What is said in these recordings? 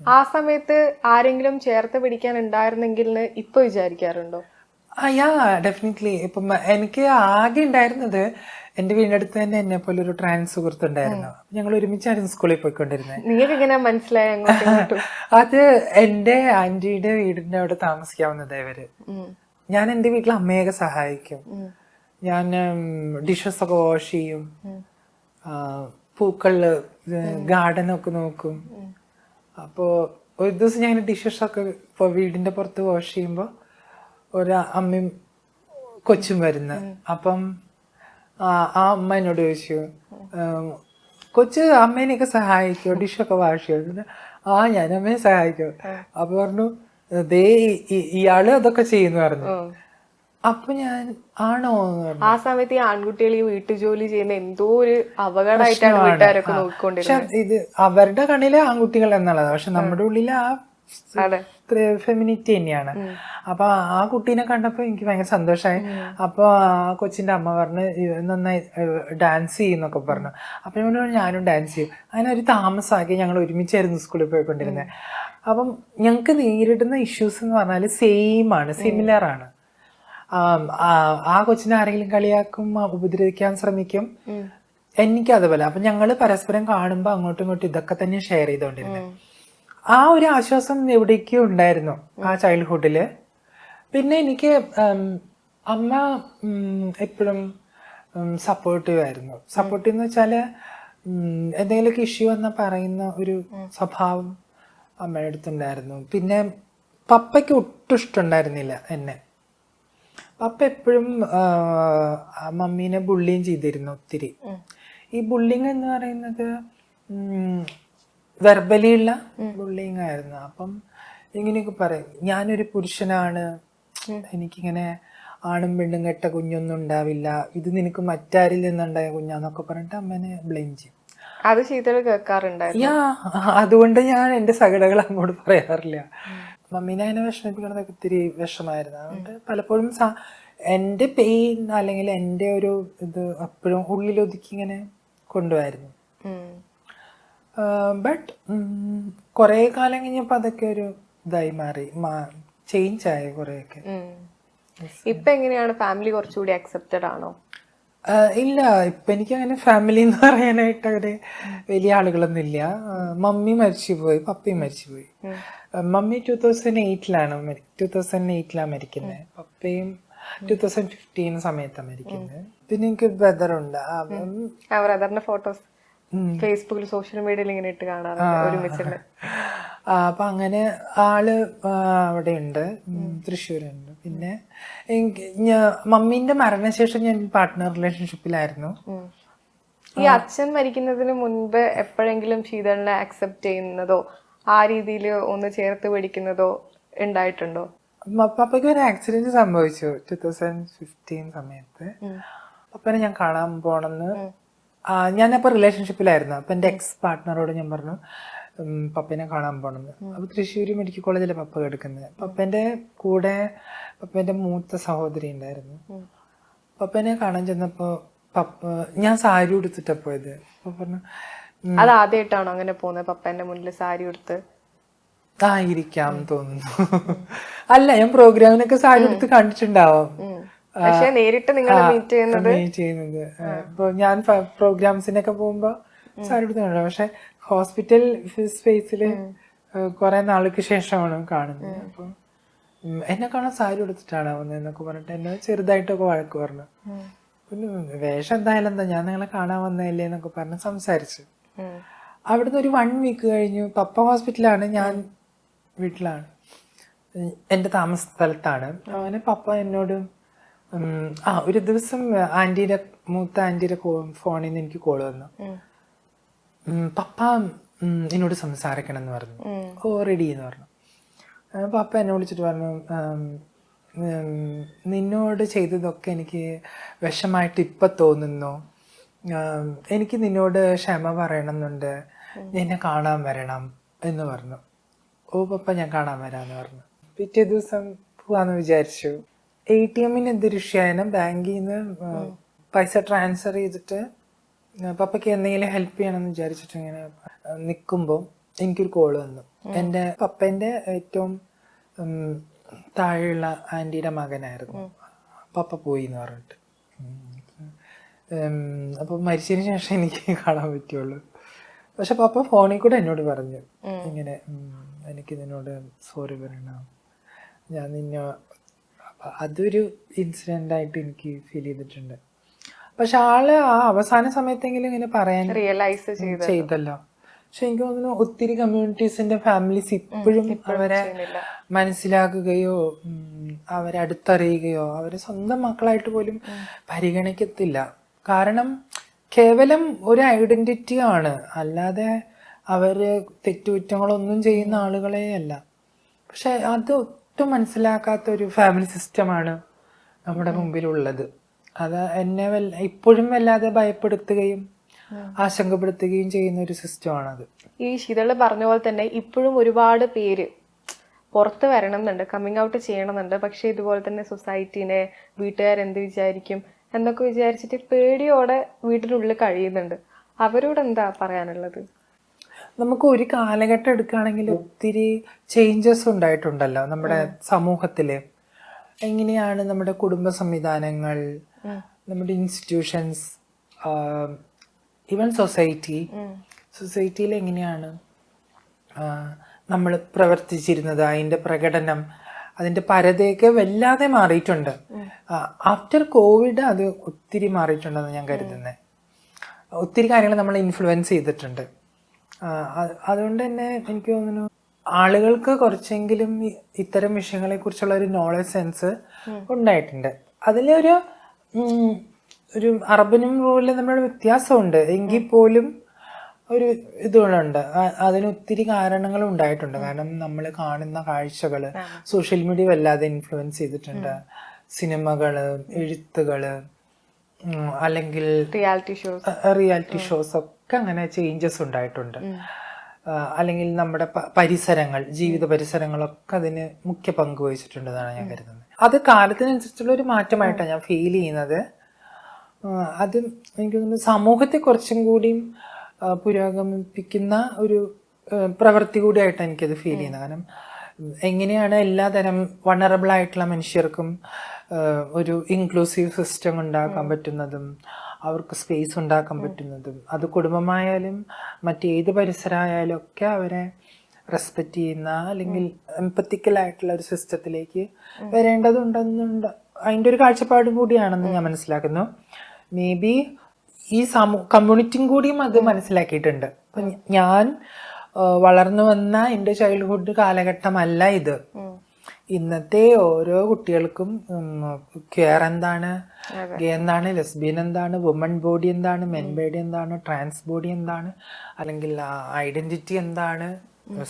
ആ സമയത്ത് ആരെങ്കിലും ചേർത്ത് പിടിക്കാൻ ഉണ്ടായിരുന്നെങ്കിൽ ഇപ്പൊ വിചാരിക്കാറുണ്ടോ? Yeah definitely. ഇപ്പം എനിക്ക് ആകെ ഉണ്ടായിരുന്നത് എന്റെ വീടിന്റെ അടുത്ത് തന്നെ എന്നെ പോലെ ഒരു ട്രാൻസ് സുഹൃത്തുണ്ടായിരുന്നു. ഞങ്ങൾ ഒരുമിച്ചായിരുന്നു സ്കൂളിൽ പോയിക്കൊണ്ടിരുന്നത്. നിങ്ങൾക്ക് ഇങ്ങനെ മനസ്സിലായി അങ്ങോട്ടും ഇങ്ങോട്ടും? അത് എന്റെ ആന്റിയുടെ വീടിന്റെ അവിടെ താമസിക്കാവുന്നത് ഇവര്. ഞാൻ എന്റെ വീട്ടിൽ അമ്മയൊക്കെ സഹായിക്കും. ഞാൻ ഡിഷസ് ഒക്കെ വാഷ് ചെയ്യും, പൂക്കള് ഗാർഡനൊക്കെ നോക്കും. അപ്പോ ഒരു ദിവസം ഞാൻ ഡിഷസ് ഒക്കെ ഇപ്പൊ വീടിന്റെ പുറത്ത് വാഷ് ചെയ്യുമ്പോ ഒരു അമ്മയും കൊച്ചും വരുന്ന. അപ്പം ആ അമ്മ എന്നോട് ചോദിച്ചു, കൊച്ച് അമ്മേനെയൊക്കെ സഹായിക്കോ, ഡിഷൊക്കെ വാഷ് ചെയ്യോ? ഞാൻ അമ്മയെ സഹായിക്കോ. അപ്പൊ പറഞ്ഞു, ദേ ഇയാള് അതൊക്കെ ചെയ്യുന്നു പറഞ്ഞു. അപ്പൊ ഞാൻ ആണോ എന്ന് പറഞ്ഞു. ആ സമയത്ത് ഈ ആൺകുട്ടികൾ ഈ വീട്ടുജോലി ചെയ്യുന്ന എന്തോ ഒരു അപകടമായിട്ടാണ് വീട്ടുകാരൊക്കെ നോക്കിക്കൊണ്ടിരുന്നത്. പക്ഷെ ഇത് അവരുടെ കണ്ണിലെ ആൺകുട്ടികൾ എന്നുള്ളത്, പക്ഷെ നമ്മുടെ ഉള്ളിൽ ആ ഫെമിനിറ്റി തന്നെയാണ്. അപ്പൊ ആ കുട്ടീനെ കണ്ടപ്പോ എനിക്ക് ഭയങ്കര സന്തോഷമായി. അപ്പൊ ആ കൊച്ചിന്റെ അമ്മ പറഞ്ഞ് നന്നായി ഡാൻസ് ചെയ്യുന്നൊക്കെ പറഞ്ഞു. അപ്പൊ ഞാനും ഡാൻസ് ചെയ്യും. അങ്ങനെ ഒരു താമസമാക്കി ഞങ്ങൾ ഒരുമിച്ചായിരുന്നു സ്കൂളിൽ പോയിക്കൊണ്ടിരുന്നത്. അപ്പം ഞങ്ങൾക്ക് നേരിടുന്ന ഇഷ്യൂസ് എന്ന് പറഞ്ഞാൽ സെയിം ആണ്, സിമിലർ ആണ്. ആ കൊച്ചിനെ ആരെങ്കിലും കളിയാക്കും, ഉപദ്രവിക്കാൻ ശ്രമിക്കും. എനിക്ക് അതുപോലെ. അപ്പൊ ഞങ്ങള് പരസ്പരം കാണുമ്പോ അങ്ങോട്ടും ഇങ്ങോട്ടും ഇതൊക്കെ തന്നെ ഷെയർ ചെയ്തോണ്ടിരുന്നത്. ആ ഒരു ആശ്വാസം എവിടേക്കും ഉണ്ടായിരുന്നു ആ ചൈൽഡ്ഹുഡില്. പിന്നെ എനിക്ക് അമ്മ എപ്പോഴും സപ്പോർട്ടീവ് ആയിരുന്നു. സപ്പോർട്ടീവ് എന്ന് വെച്ചാല് എന്തെങ്കിലുമൊക്കെ ഇഷ്യൂ വന്നാൽ പറയുന്ന ഒരു സ്വഭാവം അമ്മയുടെ അടുത്തുണ്ടായിരുന്നു. പിന്നെ പപ്പയ്ക്ക് ഒട്ടും ഇഷ്ടമുണ്ടായിരുന്നില്ല എന്നെ. പപ്പ എപ്പോഴും മമ്മീനെ ബുള്ളിയും ചെയ്തിരുന്നു ഒത്തിരി. ഈ ബുള്ളിങ് എന്ന് പറയുന്നത് വെർബലിയുള്ള ബുള്ളിങ് ആയിരുന്നു. അപ്പം ഇങ്ങനെയൊക്കെ പറയും, ഞാനൊരു പുരുഷനാണ്, എനിക്കിങ്ങനെ ആണും പെണ്ണും കെട്ട കുഞ്ഞൊന്നും ഉണ്ടാവില്ല, ഇത് നിനക്ക് മറ്റാരിൽ നിന്നുണ്ടായ കുഞ്ഞാന്നൊക്കെ പറഞ്ഞിട്ട് അമ്മേനെ ബ്ലെയിം ചെയ്യും. അത് ചെയ്തത് കേൾക്കാറുണ്ടായിരുന്നു. അതുകൊണ്ട് ഞാൻ എന്റെ സകടകൾ അങ്ങോട്ട് പറയാറില്ല. മമ്മീനെ അതിനെ വിഷമിപ്പിക്കണതൊക്കെ ഒത്തിരി വിഷമായിരുന്നു. അതുകൊണ്ട് പലപ്പോഴും എന്റെ പെയിൻ അല്ലെങ്കിൽ എന്റെ ഒരു ഇത് എപ്പോഴും ഉള്ളിലൊതുക്കി ഇങ്ങനെ കൊണ്ടുപോയിരുന്നു. ബട്ട് കുറെ കാലം കഴിഞ്ഞപ്പോ അതൊക്കെ ഒരു ഇതായി മാറി, ചേഞ്ച് ആയി കുറെയൊക്കെ. ഇപ്പൊ എങ്ങനെയാണ്? ഫാമിലി കുറച്ചുകൂടി അക്സെപ്റ്റഡ് ആണോ? ഇല്ല, ഇപ്പൊ എനിക്ക് അങ്ങനെ ഫാമിലി എന്ന് പറയാനായിട്ട് അവര് വലിയ ആളുകളൊന്നും ഇല്ല. മമ്മി മരിച്ചുപോയി, പപ്പയും മരിച്ചുപോയി. മമ്മി 2008ലാണ് മരിക്കുന്നത്. പപ്പയും 2015 സമയത്താണ് മരിക്കുന്നത്. പിന്നെ എനിക്ക് ബ്രദറുണ്ട്. ബ്രദറിന്റെ ഫോട്ടോസ് ഫേസ്ബുക്കിൽ സോഷ്യൽ മീഡിയയിൽ ഇങ്ങനെ ഇട്ട് കാണാറുണ്ട് ഒരുമിച്ചുള്ള. അപ്പൊ അങ്ങനെ ആള് അവിടെ ഉണ്ട്, തൃശ്ശൂരുണ്ട്. പിന്നെ മമ്മീന്റെ മരണശേഷം ഞാൻ പാർട്ട്ണർ റിലേഷൻഷിപ്പിലായിരുന്നു. ഈ അച്ഛൻ മരിക്കുന്നതിന് മുൻപ് എപ്പോഴെങ്കിലും ശീതളിനെ അക്സെപ്റ്റ് ചെയ്യുന്നതോ ആ രീതിയിൽ ഒന്ന് ചേർത്ത് പിടിക്കുന്നതോ ഉണ്ടായിട്ടുണ്ടോ? പപ്പയ്ക്ക് ഒരു ആക്സിഡന്റ് സംഭവിച്ചു 2015 സമയത്ത്. പപ്പനെ ഞാൻ കാണാൻ പോണെന്ന്, ഞാനപ്പോ റിലേഷൻഷിപ്പിലായിരുന്നു. അപ്പൊ എന്റെ എക്സ് പാർട്ട്ണറോട് ഞാൻ പറഞ്ഞു പപ്പനെ കാണാൻ പോണെന്ന്. അപ്പൊ തൃശ്ശൂർ മെഡിക്കൽ കോളേജിലെ പപ്പ കിടക്കുന്നത്. പപ്പന്റെ കൂടെ പപ്പന്റെ മൂത്ത സഹോദരി ഉണ്ടായിരുന്നു. പപ്പനെ കാണാൻ ചെന്നപ്പോ ഞാൻ സാരി ഉടുത്തിട്ടാ പോയത്. അപ്പൊ പറഞ്ഞു, അത് ആദ്യമായിട്ടാണോ അങ്ങനെ പോകുന്നത്, പപ്പന്റെ മുന്നിൽ സാരി ഉടുത്ത്? ആയിരിക്കാം തോന്നുന്നു. അല്ല, ഞാൻ പ്രോഗ്രാമിനൊക്കെ സാരി ഉടുത്ത് കണ്ടിട്ടുണ്ടാവും. പക്ഷെ നേരിട്ട് നിങ്ങൾ മീറ്റ് ചെയ്യുന്നത് ഇപ്പൊ ഞാൻ പ്രോഗ്രാംസിനൊക്കെ പോകുമ്പോ സാരി ഉടുത്ത് കണ്ടു. പക്ഷെ ഹോസ്പിറ്റൽ സ്പേസില് കുറെ നാൾക്ക് ശേഷമാണ് കാണുന്നത്. അപ്പൊ എന്നെ കാണാൻ സാരി ഉടുത്തിട്ടാണ് വന്നതെന്നൊക്കെ പറഞ്ഞിട്ട് എന്നെ ചെറുതായിട്ടൊക്കെ വഴക്ക് പറഞ്ഞു. പിന്നെ വേഷം എന്തായാലും എന്താ, ഞാൻ നിങ്ങളെ കാണാൻ വന്നതല്ലേ എന്നൊക്കെ പറഞ്ഞ് സംസാരിച്ചു. അവിടുന്ന് ഒരു 1 വീക്ക് കഴിഞ്ഞു. പപ്പ ഹോസ്പിറ്റലാണ്, ഞാൻ വീട്ടിലാണ്, എന്റെ താമസ സ്ഥലത്താണ്. അങ്ങനെ പപ്പ എന്നോട് ഒരു ദിവസം മൂത്ത ആന്റിയുടെ ഫോണിൽ നിന്ന് എനിക്ക് കോള് വന്നു. പപ്പ എന്നോട് സംസാരിക്കണം എന്ന് പറഞ്ഞു. റെഡി എന്ന് പറഞ്ഞു. പപ്പ എന്നെ വിളിച്ചിട്ട് പറഞ്ഞു, നിന്നോട് ചെയ്തതൊക്കെ എനിക്ക് വിഷമായിട്ട് ഇപ്പൊ തോന്നുന്നു, എനിക്ക് നിന്നോട് ക്ഷമ പറയണമെന്നുണ്ട്, എന്നെ കാണാൻ വരണം എന്ന് പറഞ്ഞു. പപ്പ ഞാൻ കാണാൻ വരാന്ന് പറഞ്ഞു. പിറ്റേ ദിവസം പോവാന്ന് വിചാരിച്ചു. ATM എന്തൊരു വിഷയമാണ്, ബാങ്കിൽ നിന്ന് പൈസ ട്രാൻസ്ഫർ ചെയ്തിട്ട് പപ്പയ്ക്ക് എന്തെങ്കിലും ഹെൽപ്പ് ചെയ്യണമെന്ന് വിചാരിച്ചിട്ട് ഇങ്ങനെ നിൽക്കുമ്പോൾ എനിക്കൊരു കോള് വന്നു. എൻ്റെ പപ്പേൻ്റെ ഏറ്റവും താഴെയുള്ള ആൻറ്റിയുടെ മകനായിരുന്നു. പപ്പ പോയി എന്ന് പറഞ്ഞിട്ട്. അപ്പോൾ മരിച്ചതിന് ശേഷം എനിക്ക് കാണാൻ പറ്റുള്ളൂ. പക്ഷെ പപ്പ ഫോണിൽ കൂടെ എന്നോട് പറഞ്ഞു ഇങ്ങനെ എനിക്ക് നിന്നോട് സോറി പറയണം, ഞാൻ നിന്നെ. അതൊരു ഇൻസിഡൻ്റ് ആയിട്ട് എനിക്ക് ഫീൽ ചെയ്തിട്ടുണ്ട്. പക്ഷെ ആള് ആ അവസാന സമയത്തെങ്കിലും ഇങ്ങനെ പറയാൻ റിയലൈസ് ചെയ്തല്ലോ. പക്ഷെ എനിക്ക് തോന്നുന്നു ഒത്തിരി കമ്മ്യൂണിറ്റീസിന്റെ ഫാമിലീസ് ഇപ്പോഴും അവരെ മനസ്സിലാക്കുകയോ അവരെ അടുത്തറിയുകയോ അവരെ സ്വന്തം മക്കളായിട്ട് പോലും പരിഗണിക്കത്തില്ല. കാരണം കേവലം ഒരു ഐഡന്റിറ്റി ആണ്, അല്ലാതെ അവര് തെറ്റുകുറ്റങ്ങളൊന്നും ചെയ്യുന്ന ആളുകളെ അല്ല. പക്ഷെ അത് ഒട്ടും മനസ്സിലാക്കാത്ത ഒരു ഫാമിലി സിസ്റ്റമാണ് നമ്മുടെ മുമ്പിലുള്ളത്. അത് എന്നെ ഇപ്പോഴും വല്ലാതെ ഭയപ്പെടുത്തുകയും ആശങ്കപ്പെടുത്തുകയും ചെയ്യുന്ന ഒരു സിസ്റ്റമാണത്. ഈ ശീതള് പറഞ്ഞ പോലെ തന്നെ ഇപ്പോഴും ഒരുപാട് പേര് പുറത്ത് വരണം എന്നുണ്ട്, കമ്മിങ് ഔട്ട് ചെയ്യണമെന്നുണ്ട്. പക്ഷെ ഇതുപോലെ തന്നെ സൊസൈറ്റീനെ, വീട്ടുകാരെന്ത് വിചാരിക്കും എന്നൊക്കെ വിചാരിച്ചിട്ട് പേടിയോടെ വീട്ടിനുള്ളിൽ കഴിയുന്നുണ്ട്. അവരോട് എന്താ പറയാനുള്ളത്? നമുക്ക് ഒരു കാലഘട്ടം എടുക്കുകയാണെങ്കിൽ ഒത്തിരി ചേഞ്ചസ് ഉണ്ടായിട്ടുണ്ടല്ലോ നമ്മുടെ സമൂഹത്തില്. എങ്ങനെയാണ് നമ്മുടെ കുടുംബ സംവിധാനങ്ങൾ, നമ്മുടെ ഇൻസ്റ്റിറ്റ്യൂഷൻസ്, ഈവൻ സൊസൈറ്റിയിൽ എങ്ങനെയാണ് നമ്മൾ പ്രവർത്തിച്ചിരുന്നത്, അതിൻ്റെ പ്രകടനം, അതിൻ്റെ പരതയൊക്കെ വല്ലാതെ മാറിയിട്ടുണ്ട്. ആഫ്റ്റർ കോവിഡ് അത് ഒത്തിരി മാറിയിട്ടുണ്ടെന്ന് ഞാൻ കരുതുന്നത്. ഒത്തിരി കാര്യങ്ങൾ നമ്മൾ ഇൻഫ്ലുവൻസ് ചെയ്തിട്ടുണ്ട്. അതുകൊണ്ട് തന്നെ എനിക്ക് തോന്നുന്നു ആളുകൾക്ക് കുറച്ചെങ്കിലും ഇത്തരം വിഷയങ്ങളെ കുറിച്ചുള്ള ഒരു നോളജ് സെൻസ് ഉണ്ടായിട്ടുണ്ട്. അതിലൊരു ഒരു അർബനും റൂറലും തമ്മിലുള്ള വ്യത്യാസമുണ്ട് എങ്കിൽ പോലും ഒരു ഇതുകൊണ്ട് അതിന് ഒത്തിരി കാരണങ്ങളും ഉണ്ടായിട്ടുണ്ട്. കാരണം നമ്മൾ കാണുന്ന കാഴ്ചകള് സോഷ്യൽ മീഡിയ വല്ലാതെ ഇൻഫ്ലുവൻസ് ചെയ്തിട്ടുണ്ട്. സിനിമകള്, എഴുത്തുകള്, അല്ലെങ്കിൽ റിയാലിറ്റി ഷോസ് ഒക്കെ അങ്ങനെ ചേഞ്ചസ് ഉണ്ടായിട്ടുണ്ട്. അല്ലെങ്കിൽ നമ്മുടെ പരിസരങ്ങൾ, ജീവിത പരിസരങ്ങളൊക്കെ അതിന് മുഖ്യ പങ്ക് വഹിച്ചിട്ടുണ്ടെന്നാണ് ഞാൻ കരുതുന്നത്. അത് കാലത്തിനനുസരിച്ചുള്ള ഒരു മാറ്റമായിട്ടാണ് ഞാൻ ഫീൽ ചെയ്യുന്നത്. അത് എനിക്ക് തോന്നുന്നു സമൂഹത്തെ കുറച്ചും കൂടിയും പുരോഗമിപ്പിക്കുന്ന ഒരു പ്രവൃത്തി കൂടിയായിട്ടാണ് എനിക്കത് ഫീൽ ചെയ്യുന്നത്. കാരണം എങ്ങനെയാണ് എല്ലാതരം വൾനറബിൾ ആയിട്ടുള്ള മനുഷ്യർക്കും ഒരു ഇൻക്ലൂസീവ് സിസ്റ്റം ഉണ്ടാക്കാൻ പറ്റുന്നതും അവർക്ക് സ്പേസ് ഉണ്ടാക്കാൻ പറ്റുന്നതും, അത് കുടുംബമായാലും മറ്റേത് പരിസരമായാലും ഒക്കെ അവരെ റെസ്പെക്റ്റ് ചെയ്യുന്ന അല്ലെങ്കിൽ എംപത്തിക്കലായിട്ടുള്ള ഒരു സിസ്റ്റത്തിലേക്ക് വരേണ്ടതുണ്ടെന്നുണ്ട്. അതിൻ്റെ ഒരു കാഴ്ചപ്പാടും കൂടിയാണെന്ന് ഞാൻ മനസ്സിലാക്കുന്നു. മേ ബി ഈ കമ്മ്യൂണിറ്റിയും കൂടിയും അത് മനസ്സിലാക്കിയിട്ടുണ്ട്. ഞാൻ വളർന്നു വന്ന എൻ്റെ ചൈൽഡ്ഹുഡ് കാലഘട്ടമല്ല ഇത്. ഇന്നത്തെ ഓരോ കുട്ടികൾക്കും ക്വയർ എന്താണ്, ഗേ എന്താണ്, ലെസ്ബിയൻ എന്താണ്, വുമൺ ബോഡി എന്താണ്, മെൻ ബോഡി എന്താണ്, ട്രാൻസ് ബോഡി എന്താണ്, അല്ലെങ്കിൽ ഐഡന്റിറ്റി എന്താണ്,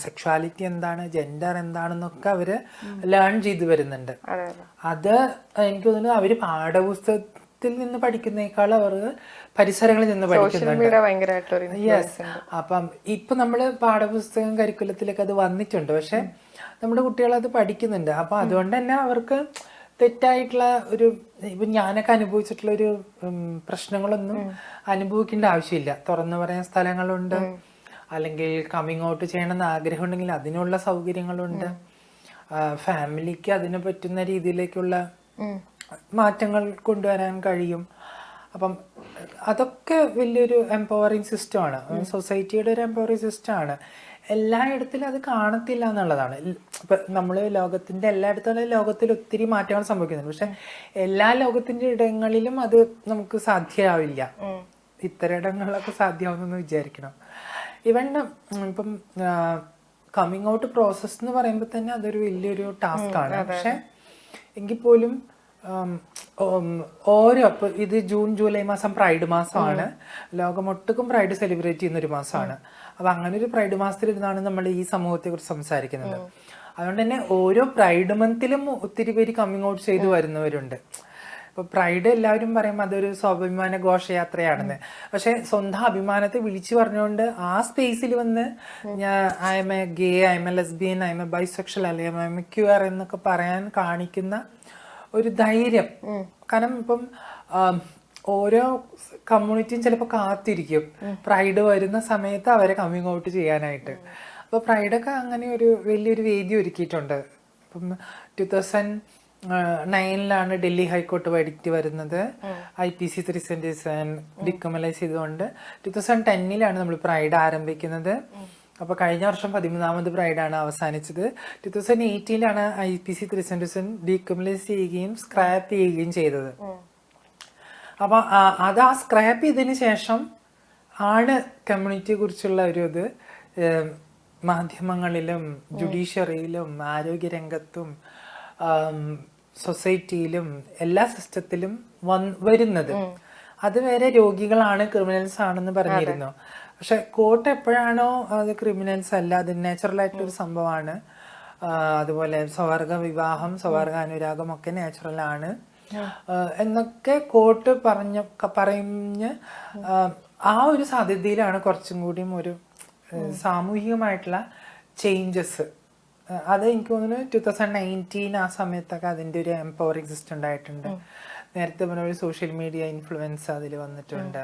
സെക്ഷുവാലിറ്റി എന്താണ്, ജെൻഡർ എന്താണെന്നൊക്കെ അവര് ലേൺ ചെയ്തു വരുന്നുണ്ട്. അത് എനിക്ക് തോന്നുന്നു അവര് പാഠപുസ്തകത്തിൽ നിന്ന് പഠിക്കുന്നേക്കാൾ അവർ പരിസരങ്ങളിൽ നിന്ന് പഠിക്കുന്നുണ്ട്. യെസ്. അപ്പം ഇപ്പൊ നമ്മള് പാഠപുസ്തകം കരിക്കുലത്തിലൊക്കെ അത് വന്നിട്ടുണ്ട്. പക്ഷെ നമ്മുടെ കുട്ടികൾ അത് പഠിക്കുന്നുണ്ട്. അപ്പൊ അതുകൊണ്ട് തന്നെ അവർക്ക് തെറ്റായിട്ടുള്ള ഒരു, ഇപ്പൊ ഞാനൊക്കെ അനുഭവിച്ചിട്ടുള്ള ഒരു പ്രശ്നങ്ങളൊന്നും അനുഭവിക്കേണ്ട ആവശ്യമില്ല. തുറന്നു പറയാൻ സ്ഥലങ്ങളുണ്ട്, അല്ലെങ്കിൽ കമ്മിങ് ഔട്ട് ചെയ്യണമെന്ന് ആഗ്രഹം ഉണ്ടെങ്കിൽ അതിനുള്ള സൗകര്യങ്ങളുണ്ട്. ഫാമിലിക്ക് അതിന് പറ്റുന്ന രീതിയിലേക്കുള്ള മാറ്റങ്ങൾ കൊണ്ടുവരാൻ കഴിയും. അപ്പം അതൊക്കെ വലിയൊരു എംപവറിങ് സിസ്റ്റമാണ്, സൊസൈറ്റിയുടെ ഒരു എംപവറിങ് സിസ്റ്റമാണ്. എല്ലായിടത്തിലും അത് കാണത്തില്ല എന്നുള്ളതാണ്. ഇപ്പൊ നമ്മള് ലോകത്തിന്റെ എല്ലായിടത്തും ലോകത്തിൽ ഒത്തിരി മാറ്റങ്ങൾ സംഭവിക്കുന്നുണ്ട്. പക്ഷെ എല്ലാ ലോകത്തിന്റെ ഇടങ്ങളിലും അത് നമുക്ക് സാധ്യമാവില്ല. ഇത്തരം ഇടങ്ങളിലൊക്കെ സാധ്യമാവുമെന്ന് വിചാരിക്കണം. ഇവൻ ഇപ്പം കമ്മിങ് ഔട്ട് പ്രോസസ് എന്ന് പറയുമ്പോൾ തന്നെ അതൊരു വലിയൊരു ടാസ്ക് ആണ്. പക്ഷെ എങ്കിൽ പോലും ഓരോ ഇപ്പൊ ഇത് ജൂൺ ജൂലൈ മാസം പ്രൈഡ് മാസമാണ്. ലോകമൊട്ടുക്കും പ്രൈഡ് സെലിബ്രേറ്റ് ചെയ്യുന്ന ഒരു മാസമാണ്. അപ്പൊ അങ്ങനെ ഒരു പ്രൈഡ് മാസത്തിലിരുന്നാണ് നമ്മൾ ഈ സമൂഹത്തെ കുറിച്ച് സംസാരിക്കുന്നത്. അതുകൊണ്ട് തന്നെ ഓരോ പ്രൈഡ് മന്തിലും ഒത്തിരി പേര് കമ്മിങ് ഔട്ട് ചെയ്തു വരുന്നവരുണ്ട്. ഇപ്പൊ പ്രൈഡ് എല്ലാവരും പറയുമ്പോൾ അതൊരു സ്വാഭിമാന ഘോഷയാത്രയാണെന്ന്. പക്ഷെ സ്വന്തം അഭിമാനത്തെ വിളിച്ചു പറഞ്ഞുകൊണ്ട് ആ സ്പേസിൽ വന്ന് ഞാൻ I M A gay, I M A lesbian, I M A bisexual, അല്ലെങ്കിൽ ഐ എം എ ക്യൂർ എന്നൊക്കെ പറയാൻ കാണിക്കുന്ന ഒരു ധൈര്യം. കാരണം ഇപ്പം ഓരോ കമ്മ്യൂണിറ്റിയും ചിലപ്പോൾ കാത്തിരിക്കും പ്രൈഡ് വരുന്ന സമയത്ത് അവരെ കമ്മിങ് ഔട്ട് ചെയ്യാനായിട്ട്. അപ്പോൾ പ്രൈഡൊക്കെ അങ്ങനെ ഒരു വലിയൊരു വേദി ഒരുക്കിയിട്ടുണ്ട്. ഇപ്പം 2009 ഡൽഹി ഹൈക്കോർട്ട് വെഡിക്റ്റ് വരുന്നത്. IPC 377 ഡിക്രിമിനലൈസ് ചെയ്തുകൊണ്ട് 2010 നമ്മൾ പ്രൈഡ് ആരംഭിക്കുന്നത്. അപ്പോൾ കഴിഞ്ഞ വർഷം 13ാമത് പ്രൈഡാണ് അവസാനിച്ചത്. 2018 IPC 377 ഡീക്രിമിനലൈസ് ചെയ്യുകയും സ്ക്രാപ്പ് ചെയ്യുകയും ചെയ്തത്. അപ്പോൾ അത് ആ സ്ക്രാപ്പ് ചെയ്തതിന് ശേഷം ആണ് കമ്മ്യൂണിറ്റിയെ കുറിച്ചുള്ള ഒരു ഇത് മാധ്യമങ്ങളിലും ജുഡീഷ്യറിയിലും ആരോഗ്യരംഗത്തും സൊസൈറ്റിയിലും എല്ലാ സിസ്റ്റത്തിലും വരുന്നത്. അതുവരെ രോഗികളാണ് ക്രിമിനൽസ് ആണെന്ന് പറഞ്ഞിരുന്നു. പക്ഷെ കോർട്ട് എപ്പോഴാണോ അത് ക്രിമിനൽസ് അല്ല, അത് നാച്ചുറൽ ആയിട്ടൊരു സംഭവമാണ്. അതുപോലെ സ്വവർഗ വിവാഹം, സ്വവർഗ അനുരാഗം ഒക്കെ നാച്ചുറൽ ആണ് എന്നൊക്കെ കോർട്ട് പറഞ്ഞ് ആ ഒരു സാധ്യതയിലാണ് കുറച്ചും കൂടിയും ഒരു സാമൂഹികമായിട്ടുള്ള ചേഞ്ചസ്. അത് എനിക്ക് തോന്നുന്നു 2019 ആ സമയത്തൊക്കെ അതിൻ്റെ ഒരു എംപവറിംഗ് സിസ്റ്റം ഉണ്ടായിട്ടുണ്ട്. നേരത്തെ പറഞ്ഞ ഒരു സോഷ്യൽ മീഡിയ ഇൻഫ്ലുവൻസ് അതിൽ വന്നിട്ടുണ്ട്.